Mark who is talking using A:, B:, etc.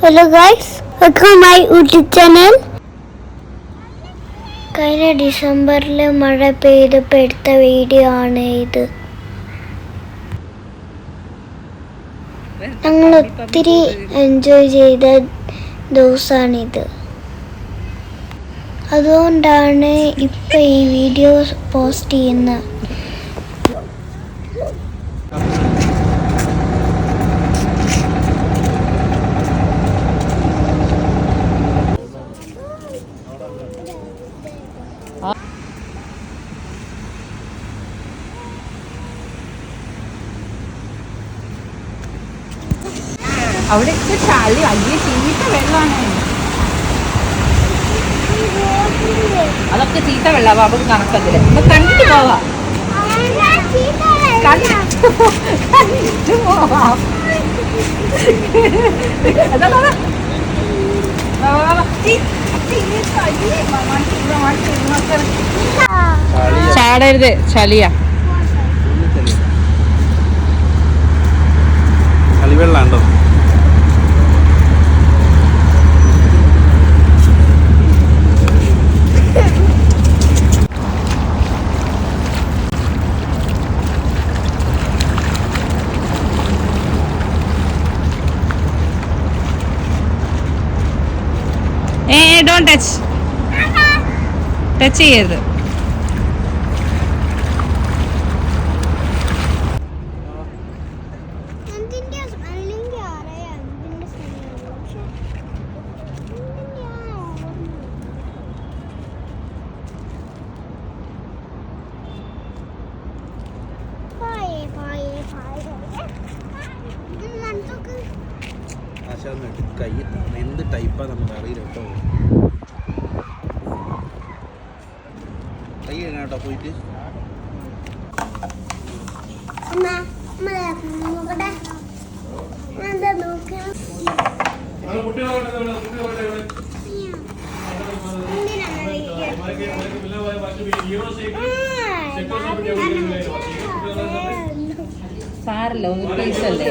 A: Hello guys, welcome to my YouTube channel. കഴിഞ്ഞ ഡിസംബറിൽ മഴ പെയ്തപ്പോൾ എടുത്ത വീഡിയോ ആണ് ഇത്. ഞങ്ങൾ ഒത്തിരി എൻജോയ് ചെയ്ത ദിവസമാണിത്. അതുകൊണ്ടാണ് ഇപ്പം ഈ വീഡിയോ പോസ്റ്റ് ചെയ്യുന്നത്.
B: അവിടെയൊക്കെ ചളി വലിയ ചീത്ത വെള്ളമാണ്. അതൊക്കെ ചീത്ത വെള്ളം നമുക്ക് കണക്കത്തില്ല. നമുക്ക് കണ്ടിട്ട് പോവാം, കണ്ടിട്ട് പോവാം. ചാടരുത്, ചളിയാ.
C: ചളിവെള്ളാണ്ടോ?
B: ഡോണ്ട് ടച്ച് ചെയ്യരുത്.
C: കൈ എന്ത് ടൈപ്പാ നമുക്ക് അറിയില്ല കേട്ടോ. കൈ കേട്ടോ പോയിട്ട്
B: സാരല്ലോ, ഒരു പൈസ അല്ലേ.